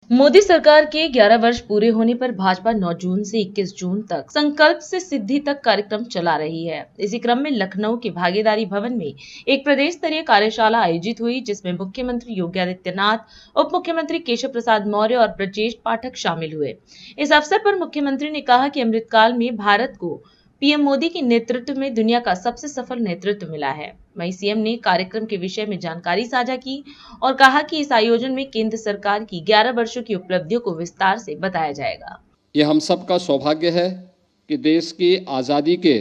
मोदी सरकार के 11 वर्ष पूरे होने पर भाजपा 9 जून से 21 जून तक संकल्प से सिद्धि तक कार्यक्रम चला रही है। इसी क्रम में लखनऊ के भागीदारी भवन में एक प्रदेश स्तरीय कार्यशाला आयोजित हुई, जिसमें मुख्यमंत्री योगी आदित्यनाथ, उप मुख्यमंत्री केशव प्रसाद मौर्य और ब्रजेश पाठक शामिल हुए। इस अवसर पर मुख्यमंत्री ने कहा कि अमृतकाल में भारत को पीएम मोदी के नेतृत्व में दुनिया का सबसे सफल नेतृत्व मिला है। वहीं सीएम ने कार्यक्रम के विषय में जानकारी साझा की और कहा कि इस आयोजन में केंद्र सरकार की 11 वर्षों की उपलब्धियों को विस्तार से बताया जाएगा। ये हम सब का सौभाग्य है कि देश की आज़ादी के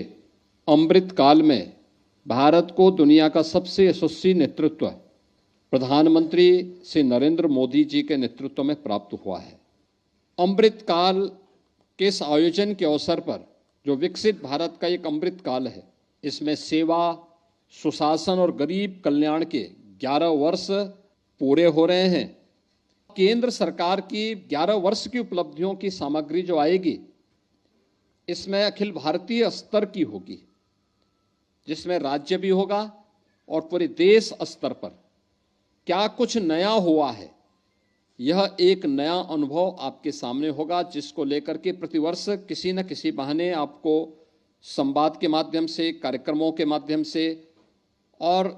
अमृत काल में भारत को दुनिया का सबसे यशस्वी नेतृत्व प्रधानमंत्री श्री नरेंद्र मोदी जी के नेतृत्व में प्राप्त हुआ है। अमृत काल के इस आयोजन के अवसर पर जो विकसित भारत का एक अमृत काल है, इसमें सेवा, सुशासन और गरीब कल्याण के 11 वर्ष पूरे हो रहे हैं। केंद्र सरकार की 11 वर्ष की उपलब्धियों की सामग्री जो आएगी, इसमें अखिल भारतीय स्तर की होगी, जिसमें राज्य भी होगा और पूरे देश स्तर पर क्या कुछ नया हुआ है, यह एक नया अनुभव आपके सामने होगा, जिसको लेकर के प्रतिवर्ष किसी न किसी बहाने आपको संवाद के माध्यम से, कार्यक्रमों के माध्यम से और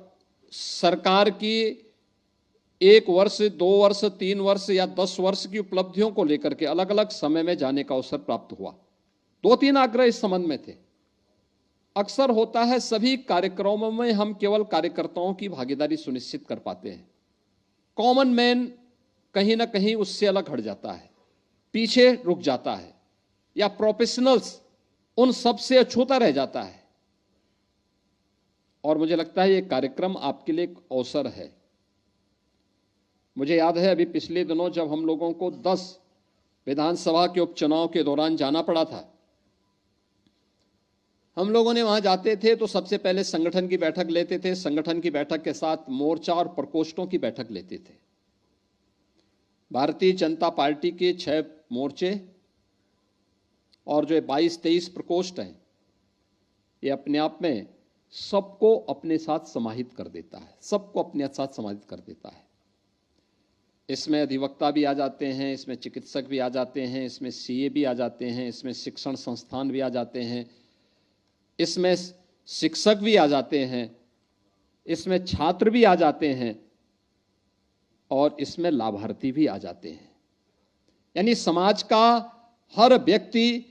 सरकार की 1 वर्ष, 2 वर्ष, 3 वर्ष या 10 वर्ष की उपलब्धियों को लेकर के अलग अलग समय में जाने का अवसर प्राप्त हुआ। 2-3 आग्रह इस संबंध में थे। अक्सर होता है सभी कार्यक्रमों में हम केवल कार्यकर्ताओं की भागीदारी सुनिश्चित कर पाते हैं, कॉमन मैन कहीं ना कहीं उससे अलग हट जाता है, पीछे रुक जाता है, या प्रोफेशनल्स उन सब से अछूता रह जाता है। और मुझे लगता है ये कार्यक्रम आपके लिए एक अवसर है। मुझे याद है अभी पिछले दिनों जब हम लोगों को 10 विधानसभा के उपचुनाव के दौरान जाना पड़ा था, हम लोगों ने वहां जाते थे तो सबसे पहले संगठन की बैठक लेते थे, संगठन की बैठक के साथ मोर्चा और प्रकोष्ठों की बैठक लेते थे। भारतीय जनता पार्टी के 6 मोर्चे और जो 22-23 प्रकोष्ठ हैं, ये अपने आप में सबको अपने साथ समाहित कर देता है, सबको अपने साथ समाहित कर देता है। इसमें अधिवक्ता भी आ जाते हैं, इसमें चिकित्सक भी आ जाते हैं, इसमें सीए भी आ जाते हैं, इसमें शिक्षण संस्थान भी आ जाते हैं, इसमें शिक्षक भी आ जाते हैं, इसमें छात्र भी आ जाते हैं और इसमें लाभार्थी भी आ जाते हैं। यानी समाज का हर व्यक्ति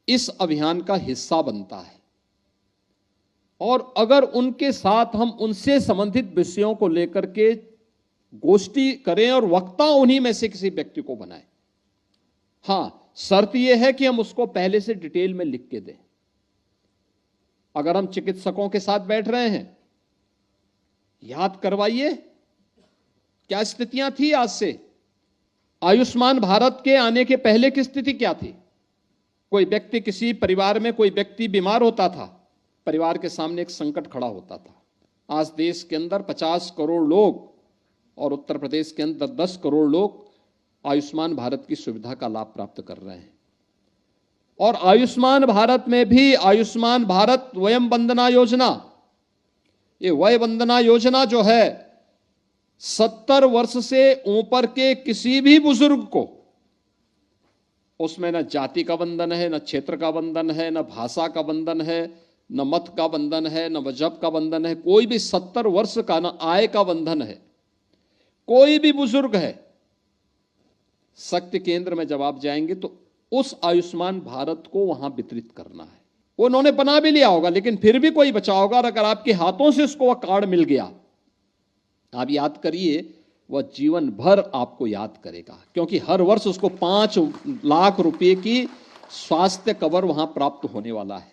इस अभियान का हिस्सा बनता है और अगर उनके साथ हम उनसे संबंधित विषयों को लेकर के गोष्ठी करें और वक्ता उन्हीं में से किसी व्यक्ति को बनाएं। हां, शर्त यह है कि हम उसको पहले से डिटेल में लिख के दें। अगर हम चिकित्सकों के साथ बैठ रहे हैं, याद करवाइए क्या स्थितियां थी आज से। आयुष्मान भारत के आने के पहले की स्थिति क्या थी? कोई व्यक्ति, किसी परिवार में कोई व्यक्ति बीमार होता था, परिवार के सामने एक संकट खड़ा होता था। आज देश के अंदर 50 करोड़ लोग और उत्तर प्रदेश के अंदर 10 करोड़ लोग आयुष्मान भारत की सुविधा का लाभ प्राप्त कर रहे हैं। और आयुष्मान भारत में भी आयुष्मान भारत वयम वंदना योजना, ये वय वंदना योजना जो है 70 वर्ष से ऊपर के किसी भी बुजुर्ग को, उसमें न जाति का बंधन है, न क्षेत्र का बंधन है, न भाषा का बंधन है, न मत का बंधन है, न मजहब का बंधन है, कोई भी 70 वर्ष का न आय का बंधन है। कोई भी बुजुर्ग है, शक्ति केंद्र में जब आप जाएंगे तो उस आयुष्मान भारत को वहां वितरित करना है। वो उन्होंने बना भी लिया होगा, लेकिन फिर भी कोई बचा होगा और अगर आपके हाथों से उसको वह कार्ड मिल गया, आप याद करिए, वह जीवन भर आपको याद करेगा, क्योंकि हर वर्ष उसको 5 लाख रुपए की स्वास्थ्य कवर वहां प्राप्त होने वाला है।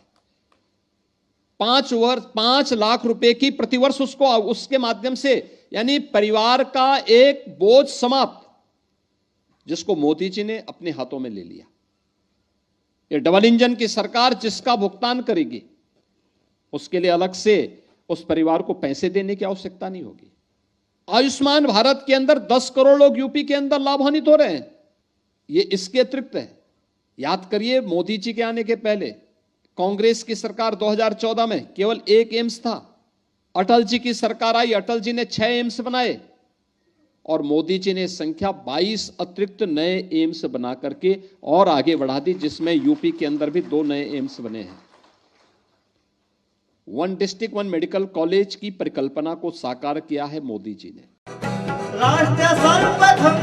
5 लाख रुपए की प्रतिवर्ष उसको, उसके माध्यम से यानी परिवार का एक बोझ समाप्त, जिसको मोदी जी ने अपने हाथों में ले लिया। ये डबल इंजन की सरकार जिसका भुगतान करेगी, उसके लिए अलग से उस परिवार को पैसे देने की आवश्यकता नहीं होगी। आयुष्मान भारत के अंदर 10 करोड़ लोग यूपी के अंदर लाभान्वित हो रहे हैं। ये इसके अतिरिक्त है। याद करिए, मोदी जी के आने के पहले कांग्रेस की सरकार 2014 में केवल 1 एम्स था। अटल जी की सरकार आई, अटल जी ने 6 एम्स बनाए। और मोदी जी ने संख्या 22 अतिरिक्त नए एम्स बना करके और आगे बढ़ा दी, जिसमें यूपी के अंदर भी 2 नए एम्स बने हैं। 1 डिस्ट्रिक्ट 1 मेडिकल कॉलेज की परिकल्पना को साकार किया है मोदी जी ने। राष्ट्र सर्वप्रथम